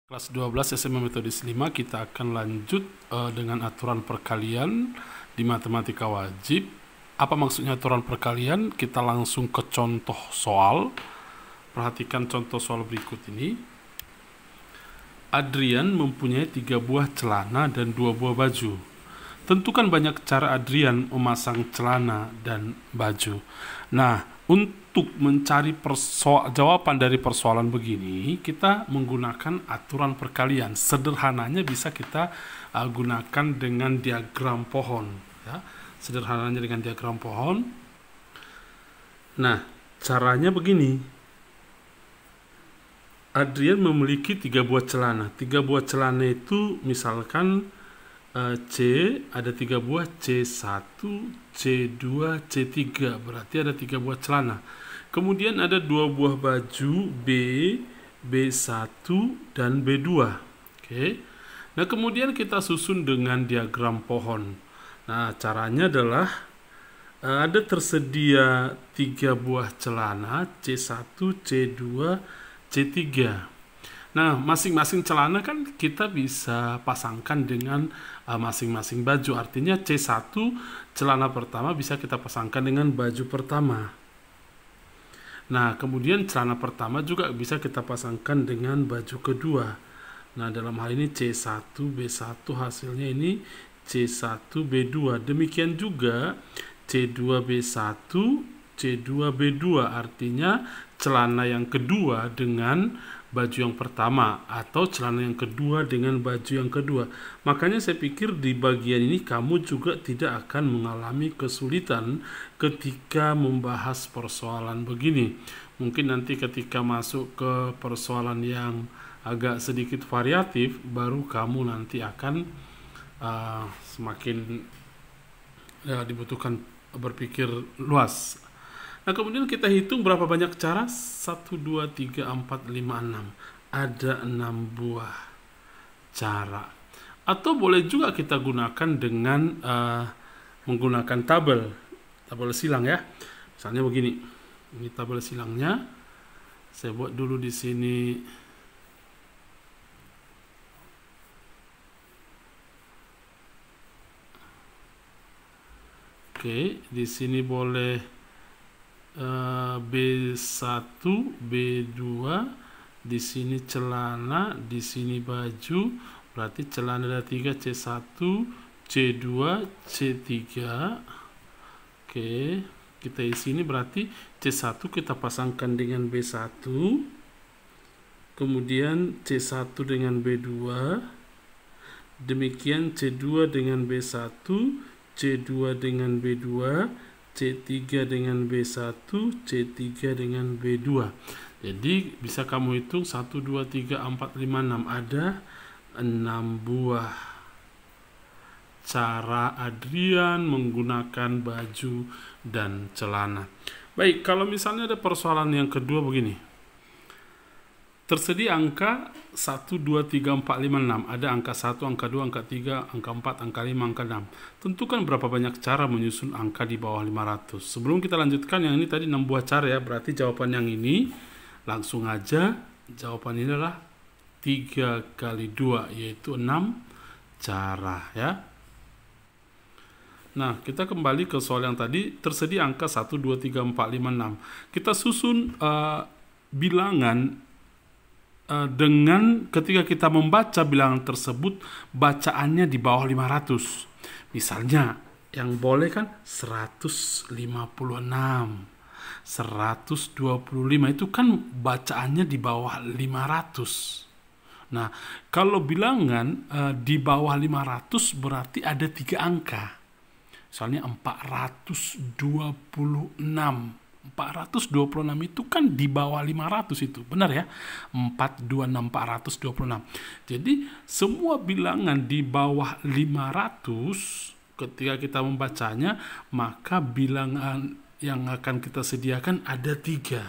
Kelas 12 SMA Metodis 5 kita akan lanjut dengan aturan perkalian di matematika wajib. Apa maksudnya aturan perkalian? Kita langsung ke contoh soal. Perhatikan contoh soal berikut ini. Adrian mempunyai 3 buah celana dan 2 buah baju. Tentukan banyak cara Adrian memasang celana dan baju. Nah, untuk mencari jawaban dari persoalan begini, kita menggunakan aturan perkalian. Sederhananya bisa kita gunakan dengan diagram pohon. Ya. Sederhananya dengan diagram pohon. Nah, caranya begini. Adrian memiliki 3 buah celana. 3 buah celana itu misalkan C, ada 3 buah, C1, C2, C3, berarti ada 3 buah celana. Kemudian ada 2 buah baju, B, B1, dan B2. Oke. Nah, kemudian kita susun dengan diagram pohon. Nah, caranya adalah ada tersedia 3 buah celana, C1, C2, C3. Nah, masing-masing celana kan kita bisa pasangkan dengan masing-masing baju. Artinya C1 celana pertama bisa kita pasangkan dengan baju pertama. Nah, kemudian celana pertama juga bisa kita pasangkan dengan baju kedua. Nah, dalam hal ini C1 B1 hasilnya ini C1 B2. Demikian juga C2 B1 C2 B2, artinya celana yang kedua dengan baju yang pertama atau celana yang kedua dengan baju yang kedua. Makanya saya pikir di bagian ini kamu juga tidak akan mengalami kesulitan ketika membahas persoalan begini. Mungkin nanti ketika masuk ke persoalan yang agak sedikit variatif, baru kamu nanti akan semakin dibutuhkan berpikir luas. Nah, kemudian kita hitung berapa banyak cara. 1, 2, 3, 4, 5, 6. Ada 6 buah cara. Atau boleh juga kita gunakan dengan menggunakan tabel silang ya. Misalnya begini. Ini tabel silangnya. Saya buat dulu di sini. Oke, di sini boleh B1, B2, di sini celana, di sini baju, berarti celana ada 3, C1, C2, C3. Oke, kita isi ini berarti C1 kita pasangkan dengan B1, kemudian C1 dengan B2, demikian C2 dengan B1, C2 dengan B2, C3 dengan B1, C3 dengan B2. Jadi bisa kamu hitung 1, 2, 3, 4, 5, 6. Ada 6 buah cara Adrian menggunakan baju dan celana. Baik, kalau misalnya ada persoalan yang kedua begini. Tersedia angka 1, 2, 3, 4, 5, 6. Ada angka 1, angka 2, angka 3, angka 4, angka 5, angka 6. Tentukan berapa banyak cara menyusun angka di bawah 500. Sebelum kita lanjutkan, yang ini tadi 6 buah cara ya. Berarti jawaban yang ini langsung aja. Jawaban ini adalah 3 kali 2, yaitu 6 cara ya. Nah, kita kembali ke soal yang tadi. Tersedia angka 1, 2, 3, 4, 5, 6. Kita susun bilangan dengan ketika kita membaca bilangan tersebut, bacaannya di bawah 500. Misalnya, yang boleh kan 156, 125, itu kan bacaannya di bawah 500. Nah, kalau bilangan di bawah 500 berarti ada 3 angka. Misalnya 426. 426 itu kan di bawah 500 itu, benar ya? 426, 426. Jadi semua bilangan di bawah 500 ketika kita membacanya, maka bilangan yang akan kita sediakan ada 3.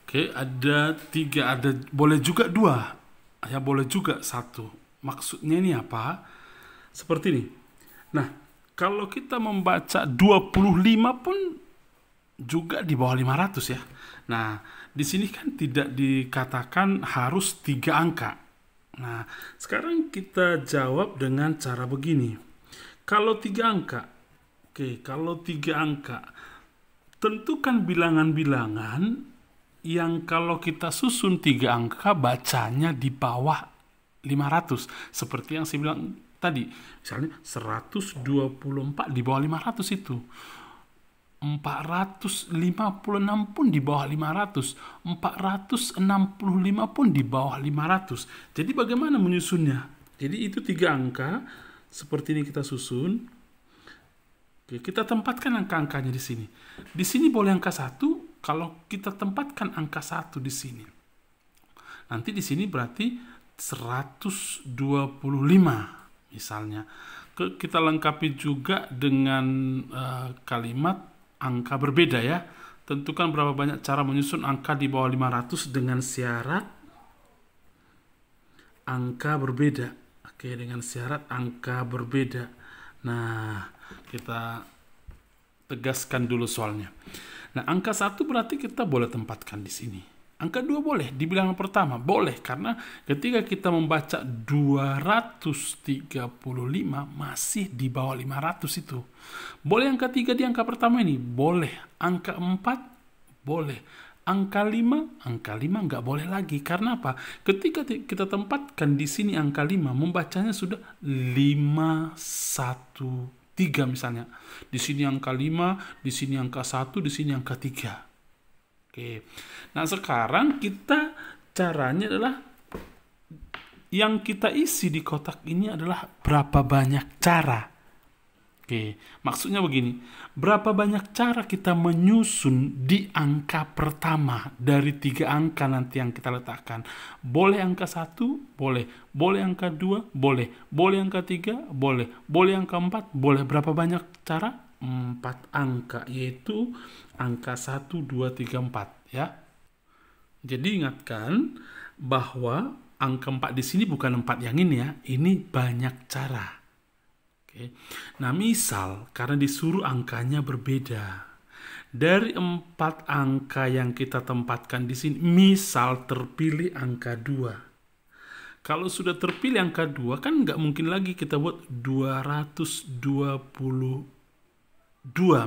Oke, ada 3, ada boleh juga 2. Ya, boleh juga 1. Maksudnya ini apa? Seperti ini. Nah, kalau kita membaca 25 pun juga di bawah 500 ya. Nah, di sini kan tidak dikatakan harus 3 angka. Nah, sekarang kita jawab dengan cara begini. Kalau 3 angka, kalau 3 angka, tentukan bilangan-bilangan yang kalau kita susun 3 angka bacanya di bawah 500. Seperti yang saya bilang tadi, misalnya 124 di bawah 500 itu. 456 pun di bawah 500, 465 pun di bawah 500. Jadi bagaimana menyusunnya? Jadi itu 3 angka, seperti ini kita susun. Oke, kita tempatkan angka-angkanya di sini. Di sini boleh angka 1, kalau kita tempatkan angka 1 di sini. Nanti di sini berarti 125 misalnya. Kita lengkapi juga dengan kalimat angka berbeda ya. Tentukan berapa banyak cara menyusun angka di bawah 500 dengan syarat angka berbeda. Oke, dengan syarat angka berbeda. Nah, kita tegaskan dulu soalnya. Nah, angka 1 berarti kita boleh tempatkan di sini. Angka 2 boleh, di bilangan pertama boleh, karena ketika kita membaca 235 masih di bawah 500 itu. Boleh angka 3 di angka pertama ini? Boleh. Angka 4? Boleh. Angka 5 nggak boleh lagi. Karena apa? Ketika kita tempatkan di sini angka 5, membacanya sudah 513 misalnya. Di sini angka 5, di sini angka 1, di sini angka 3. Oke. Nah, sekarang kita caranya adalah yang kita isi di kotak ini adalah berapa banyak cara. Oke, maksudnya begini. Berapa banyak cara kita menyusun di angka pertama dari 3 angka nanti yang kita letakkan. Boleh angka 1, boleh. Boleh angka 2, boleh. Boleh angka 3, boleh. Boleh angka 4, boleh. Berapa banyak cara? 4 angka, yaitu angka 1, 2, 3, 4 ya. Jadi ingatkan bahwa angka 4 di sini bukan 4 yang ini ya, ini banyak cara. Oke. Nah, misal karena disuruh angkanya berbeda. Dari 4 angka yang kita tempatkan di sini, misal terpilih angka 2. Kalau sudah terpilih angka 2 kan nggak mungkin lagi kita buat 222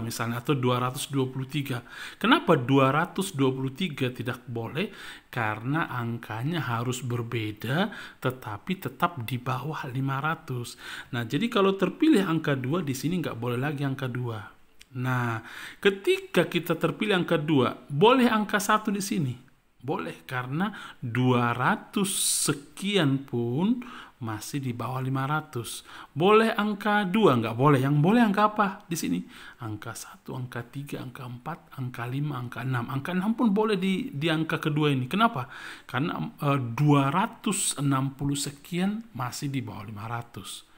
misalnya atau 223. Kenapa 223 tidak boleh? Karena angkanya harus berbeda tetapi tetap di bawah 500. Nah, jadi kalau terpilih angka 2 di sini nggak boleh lagi angka 2. Nah, ketika kita terpilih angka 2, boleh angka 1 di sini. Boleh, karena 200 sekian pun masih di bawah 500. Boleh angka 2? Nggak boleh. Yang boleh angka apa di sini? Angka 1, angka 3, angka 4, angka 5, angka 6. Angka 6 pun boleh di angka kedua ini. Kenapa? Karena 260 sekian masih di bawah 500.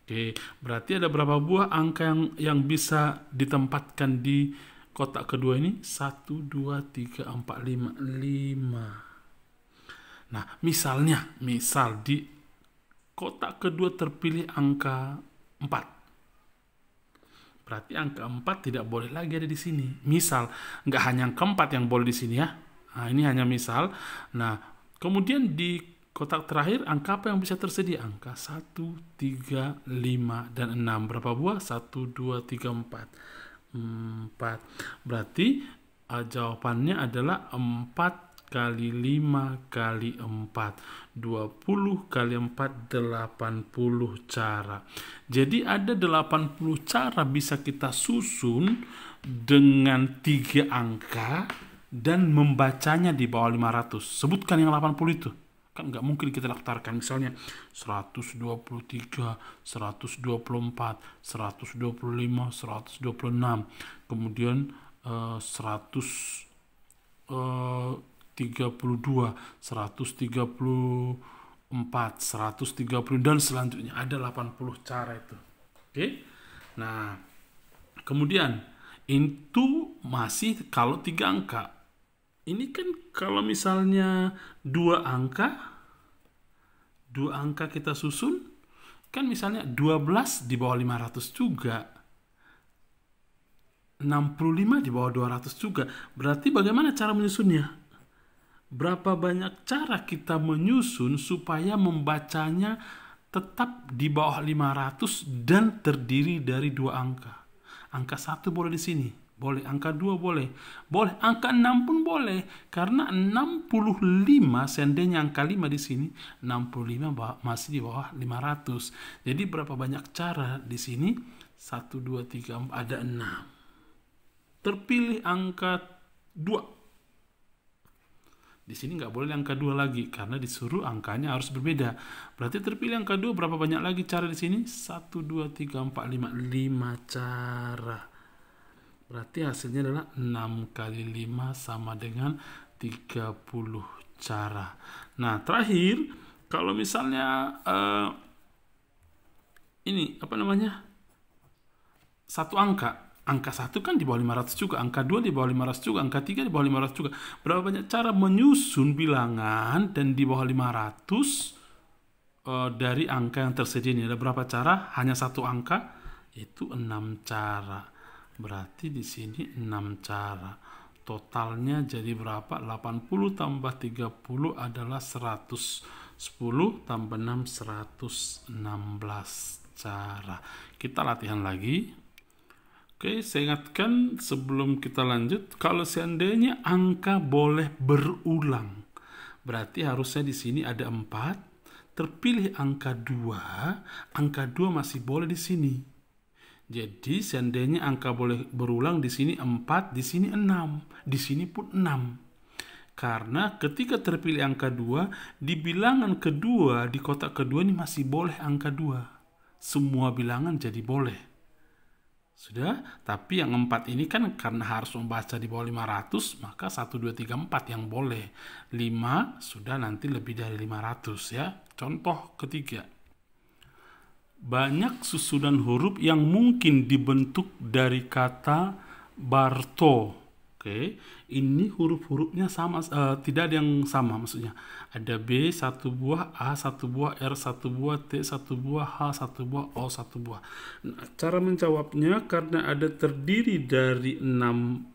Oke, berarti ada berapa buah angka yang bisa ditempatkan di kotak kedua ini? 1, 2, 3, 4, 5. 5. Nah, misal di kotak kedua terpilih angka 4. Berarti angka 4 tidak boleh lagi ada di sini. Misal, nggak hanya angka 4 yang boleh di sini ya. Nah, ini hanya misal. Nah, kemudian di kotak terakhir angka apa yang bisa tersedia? Angka 1, 3, 5, dan 6. Berapa buah? 1, 2, 3, 4. 4. Berarti jawabannya adalah 4 kali 5 kali 4. 20 kali 4, 80 cara. Jadi ada 80 cara bisa kita susun dengan 3 angka dan membacanya di bawah 500. Sebutkan yang 80 itu. Kan nggak mungkin kita daftarkan misalnya 123, 124, 125, 126, kemudian 132, 134, 130 dan selanjutnya. Ada 80 cara itu. Oke. Nah, kemudian itu masih kalau 3 angka. Ini kan kalau misalnya 2 angka kita susun, kan misalnya 12 di bawah 500 juga. 65 di bawah 200 juga. Berarti bagaimana cara menyusunnya? berapa banyak cara kita menyusun supaya membacanya tetap di bawah 500 dan terdiri dari 2 angka. Angka 1 boleh di sini, boleh. Angka 2 boleh. Boleh. Angka 6 pun boleh. Karena 65, seandainya angka 5 di sini, 65 masih di bawah 500. Jadi berapa banyak cara di sini? 1, 2, 3, 4, ada 6. Terpilih angka 2. Di sini nggak boleh angka 2 lagi karena disuruh angkanya harus berbeda. Berarti terpilih angka 2, berapa banyak lagi cara di sini? 1, 2, 3, 4, 5. 5 cara. Berarti hasilnya adalah 6 kali 5 sama dengan 30 cara. Nah, terakhir, kalau misalnya ini apa namanya? Satu angka. Angka 1 kan di bawah 500 juga, angka 2 di bawah 500 juga, angka 3 di bawah 500 juga. Berapa banyak cara menyusun bilangan dan di bawah 500 dari angka yang tersedia ini? Ada berapa cara? Hanya satu angka, itu 6 cara. Berarti di sini 6 cara. Totalnya jadi berapa? 80 tambah 30 adalah 100. 10 tambah 6, 116 cara. Kita latihan lagi. Oke, saya ingatkan sebelum kita lanjut, kalau seandainya angka boleh berulang, berarti harusnya di sini ada 4, terpilih angka 2 masih boleh di sini. Jadi seandainya angka boleh berulang di sini 4, di sini 6, di sini pun 6. Karena ketika terpilih angka 2, di bilangan kedua, di kotak kedua ini masih boleh angka 2. Semua bilangan jadi boleh. Sudah, tapi yang 4 ini kan karena harus membaca di bawah 500, maka 1, 2, 3, 4 yang boleh. 5 sudah nanti lebih dari 500 ya. Contoh ketiga. Banyak susunan huruf yang mungkin dibentuk dari kata Barto. Oke, ini huruf-hurufnya sama, tidak ada yang sama maksudnya. Ada B 1 buah, A 1 buah, R 1 buah, T 1 buah, H 1 buah, O 1 buah. Nah, cara menjawabnya karena ada terdiri dari 6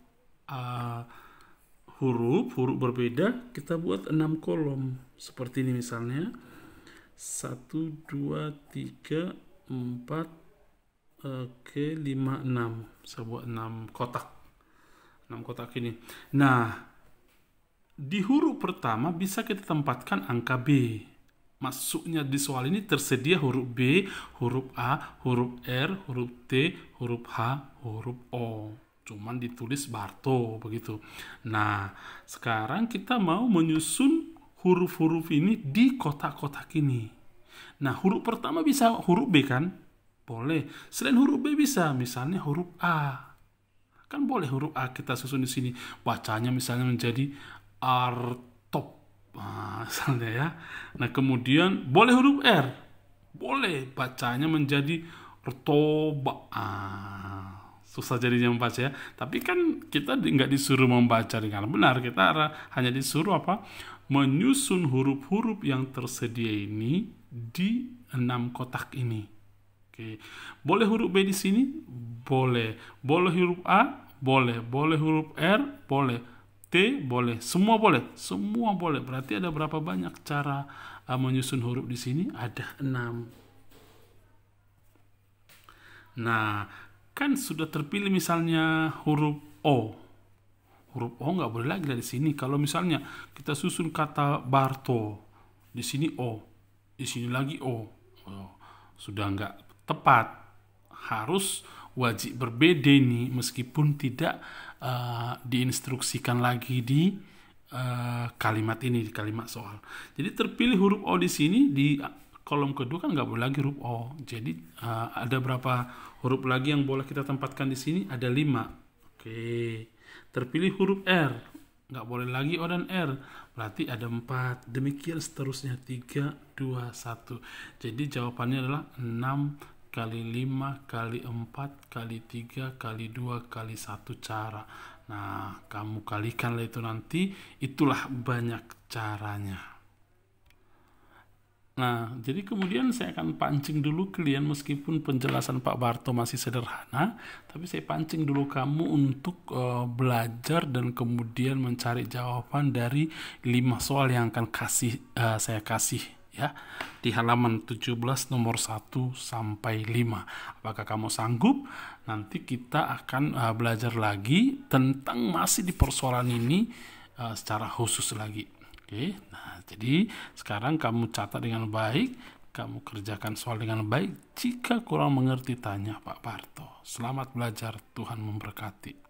huruf berbeda, kita buat 6 kolom. Seperti ini misalnya. 1, 2, 3, 4, oke, 5, 6. Saya buat 6 kotak. 6 kotak ini. Nah, di huruf pertama bisa kita tempatkan angka B. Maksudnya di soal ini tersedia huruf B, huruf A, huruf R, huruf T, huruf H, huruf O. Cuman ditulis Barto begitu. Nah, sekarang kita mau menyusun huruf-huruf ini di kotak-kotak ini. Nah, huruf pertama bisa huruf B kan? Boleh. Selain huruf B bisa, misalnya huruf A. Kan boleh huruf A kita susun di sini. Bacanya misalnya menjadi Artop. Nah, misalnya ya. Nah, kemudian boleh huruf R. Boleh bacanya menjadi Rtoba. Susah jadinya membaca ya. Tapi kan kita nggak disuruh membaca dengan benar. Kita hanya disuruh apa? Menyusun huruf-huruf yang tersedia ini di 6 kotak ini. Oke. Boleh huruf B di sini? Boleh. Boleh huruf A? Boleh. Boleh huruf R? Boleh. T? Boleh. Semua boleh. Semua boleh. Berarti ada berapa banyak cara menyusun huruf di sini? Ada 6. Nah, kan sudah terpilih misalnya huruf O. Huruf O nggak boleh lagi dari sini. Kalau misalnya kita susun kata Barto, di sini O, di sini lagi O. Sudah nggak tepat, harus wajib berbeda nih meskipun tidak diinstruksikan lagi di kalimat ini, di kalimat soal. Jadi terpilih huruf O di sini, di kolom kedua kan nggak boleh lagi huruf O. Jadi ada berapa huruf lagi yang boleh kita tempatkan di sini? Ada 5. Oke. Terpilih huruf R, nggak boleh lagi O dan R. Berarti ada 4. Demikian seterusnya. 3, 2, 1. Jadi jawabannya adalah 6 kali 5 kali 4 kali 3 kali 2 kali 1 cara. Nah, kamu kalikanlah itu nanti. Itulah banyak caranya. Nah, jadi kemudian saya akan pancing dulu kalian, meskipun penjelasan Pak Barto masih sederhana, tapi saya pancing dulu kamu untuk belajar dan kemudian mencari jawaban dari 5 soal yang akan saya kasih ya di halaman 17 nomor 1 sampai 5. Apakah kamu sanggup? Nanti kita akan belajar lagi tentang masih di persoalan ini secara khusus lagi. Oke, nah jadi sekarang kamu catat dengan baik, kamu kerjakan soal dengan baik. Jika kurang mengerti, tanya Pak Barto. Selamat belajar, Tuhan memberkati.